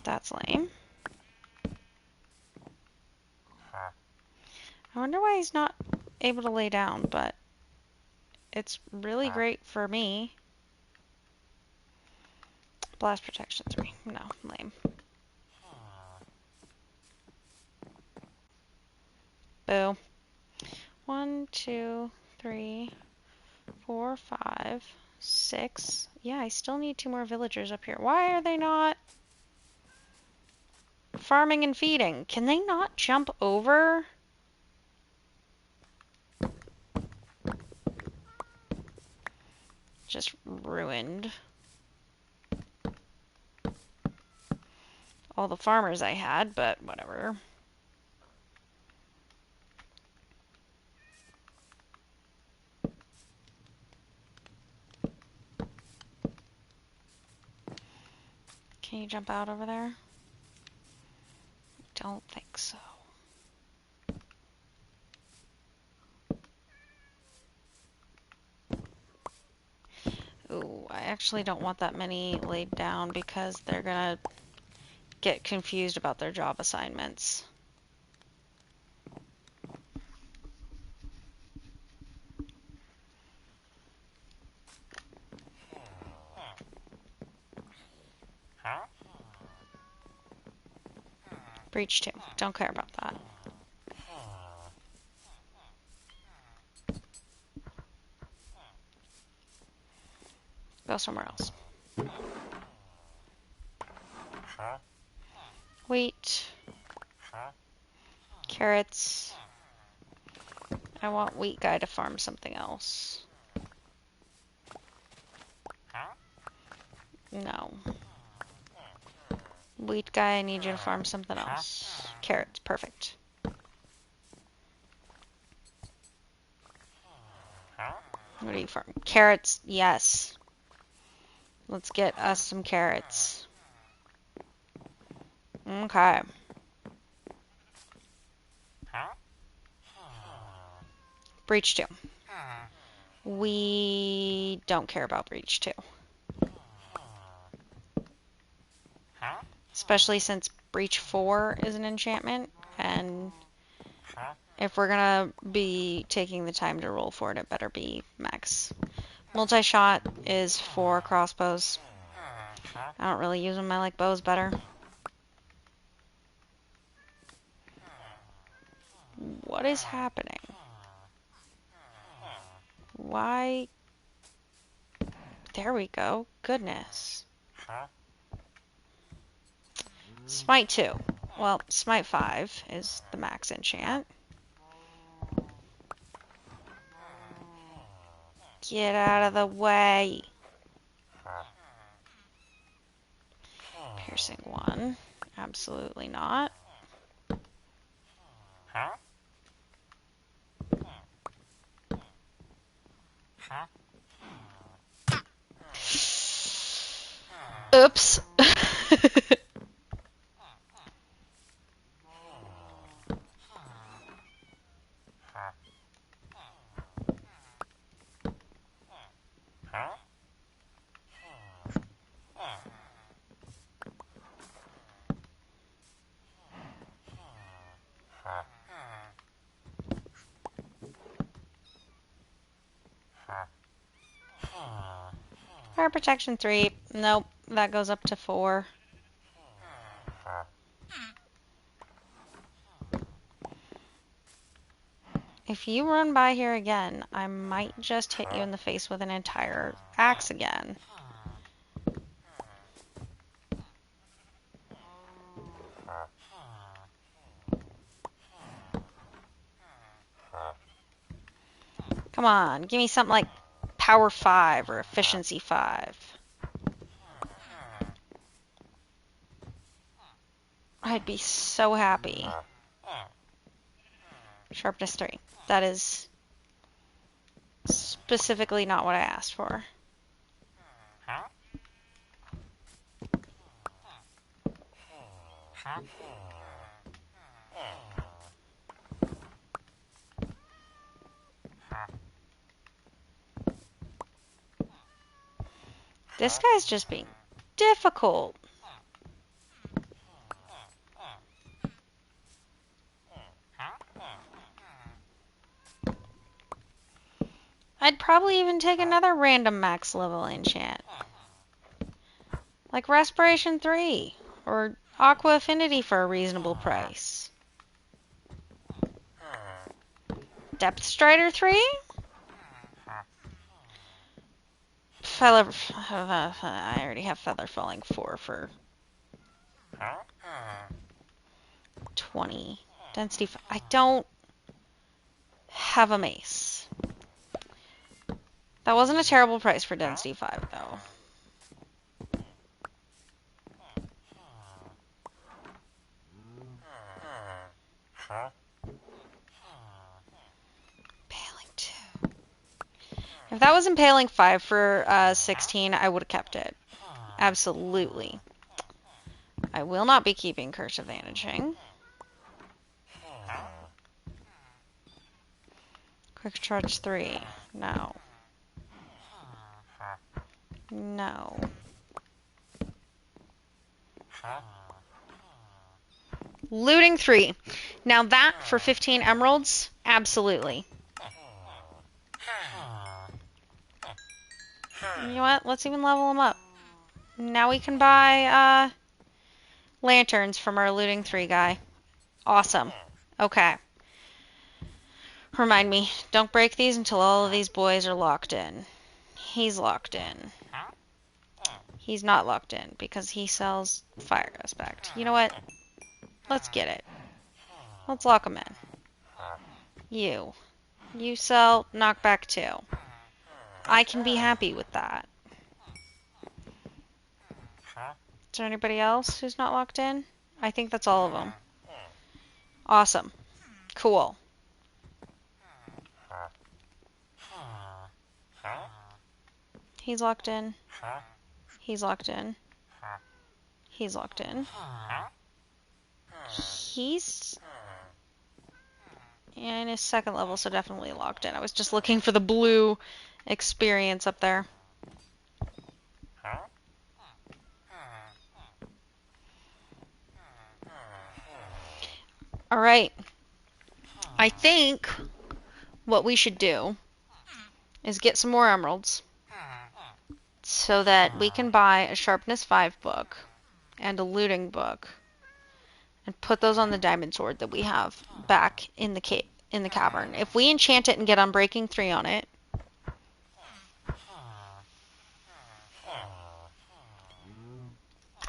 That's lame. I wonder why he's not able to lay down, but it's really great for me. Blast Protection 3. No, lame. Boo. 1, 2, 3, 4, 5, 6. Yeah, I still need 2 more villagers up here. Why are they not farming and feeding? Can they not jump over? Just ruined all the farmers I had, but whatever. Can you jump out over there? Don't think so. Ooh, I actually don't want that many laid down because they're gonna get confused about their job assignments. Breach 2. Don't care about that. Go somewhere else. Wheat. Carrots. I want wheat guy to farm something else. No. Wheat guy, I need you to farm something else. Carrots, perfect. What do you farm? Carrots, yes. Let's get us some carrots. Okay. Breach 2. We don't care about Breach 2. Especially since Breach 4 is an enchantment, and if we're gonna be taking the time to roll for it, it better be max. Multi-shot is for crossbows. I don't really use them, I like bows better. What is happening? Why? There we go. Goodness. Smite 2. Well, Smite 5 is the max enchant. Get out of the way. Piercing 1. Absolutely not. Oops. Fire protection 3. Nope, that goes up to 4. If you run by here again, I might just hit you in the face with an entire axe again. Come on, give me something like Power 5 or Efficiency 5. I'd be so happy. Sharpness 3. That is specifically not what I asked for. This guy's just being difficult. I'd probably even take another random max level enchant. Like Respiration 3 or Aqua Affinity for a reasonable price. Depth Strider 3? Feather, I already have Feather Falling 4 for 20. Density, I don't have a mace. That wasn't a terrible price for Density 5, though. Impaling 2. If that was Impaling 5 for 16, I would have kept it. Absolutely. I will not be keeping Curse of Vanishing. Quick Charge 3. No. No. Looting 3. Now that for 15 emeralds, absolutely. You know what? Let's even level them up. Now we can buy lanterns from our looting 3 guy. Awesome. Okay. Remind me, don't break these until all of these boys are locked in. He's locked in. He's not locked in because he sells Fire Aspect. You know what? Let's get it. Let's lock him in. You. You sell Knockback 2. I can be happy with that. Is there anybody else who's not locked in? I think that's all of them. Awesome. Cool. He's locked in. He's locked in. He's locked in. He's in his second level, so definitely locked in. I was just looking for the blue experience up there. All right. I think what we should do is get some more emeralds so that we can buy a Sharpness 5 book and a looting book and put those on the diamond sword that we have back in the cavern. If we enchant it and get Unbreaking 3 on it,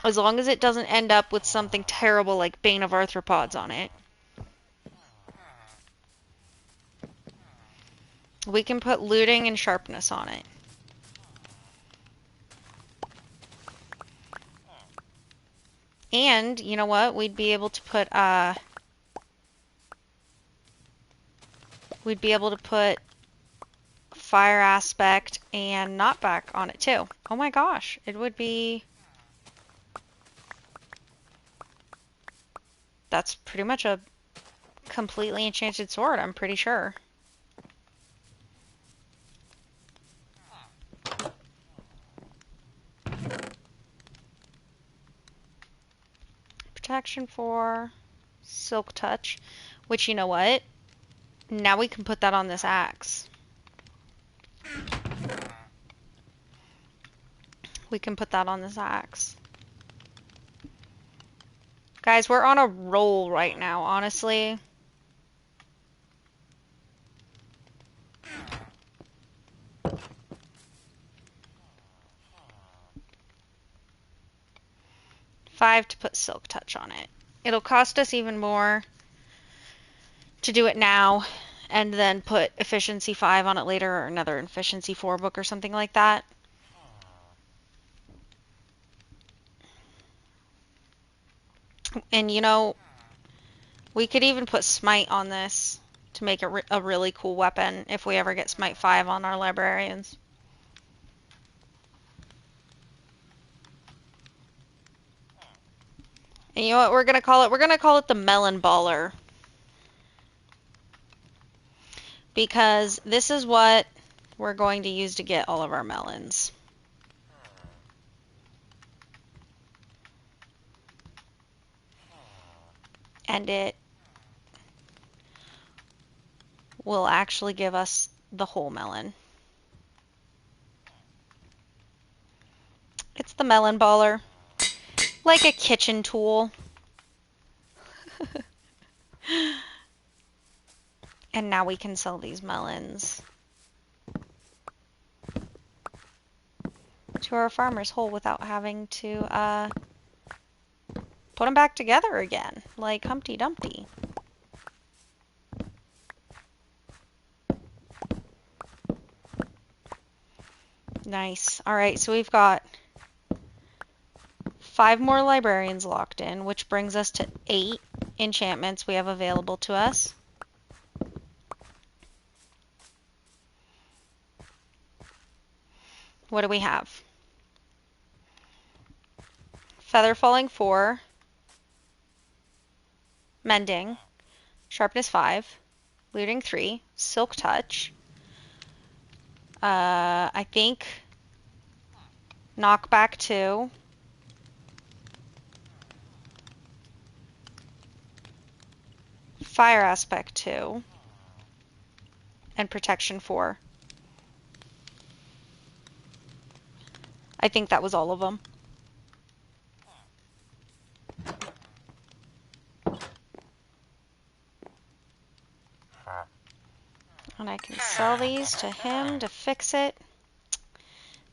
as long as it doesn't end up with something terrible like Bane of Arthropods on it, we can put looting and sharpness on it. And, you know what? We'd be able to put Fire Aspect and Knockback on it too. Oh my gosh, it would be... That's pretty much a completely enchanted sword, I'm pretty sure. Protection 4, Silk Touch, which, you know what? Now we can put that on this axe. We can put that on this axe. Guys, we're on a roll right now, honestly. $5 to put Silk Touch on it. It'll cost us even more to do it now, and then put efficiency 5 on it later or another efficiency 4 book or something like that. And you know, we could even put smite on this to make it a really cool weapon if we ever get smite 5 on our librarians. And you know what we're gonna call it? We're gonna call it the melon baller. Because this is what we're going to use to get all of our melons. And it will actually give us the whole melon. It's the melon baller. Like a kitchen tool. And now we can sell these melons to our farmer's hole without having to put them back together again, like Humpty Dumpty. Nice. All right, so we've got 5 more librarians locked in, which brings us to 8 enchantments we have available to us. What do we have? Feather Falling 4, Mending, Sharpness 5, Looting 3, Silk Touch, I think Knockback 2, Fire Aspect 2, and Protection 4. I think that was all of them. And I can sell these to him to fix it,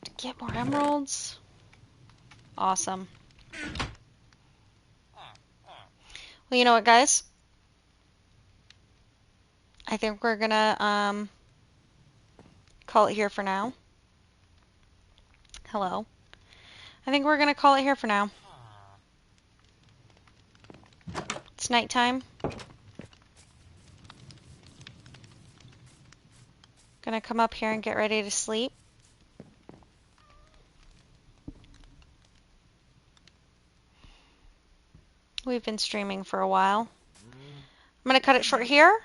to get more emeralds. Awesome. Well, you know what, guys? I think we're gonna call it here for now. Hello. I think we're gonna call it here for now. It's nighttime. Gonna come up here and get ready to sleep. We've been streaming for a while. I'm gonna cut it short here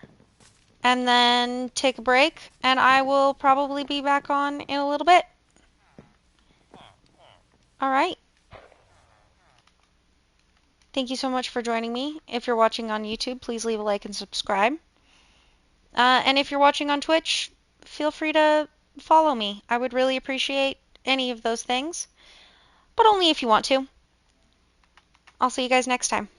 and then take a break, and I will probably be back on in a little bit. All right. Thank you so much for joining me. If you're watching on YouTube, please leave a like and subscribe. And if you're watching on Twitch, feel free to follow me. I would really appreciate any of those things, but only if you want to. I'll see you guys next time.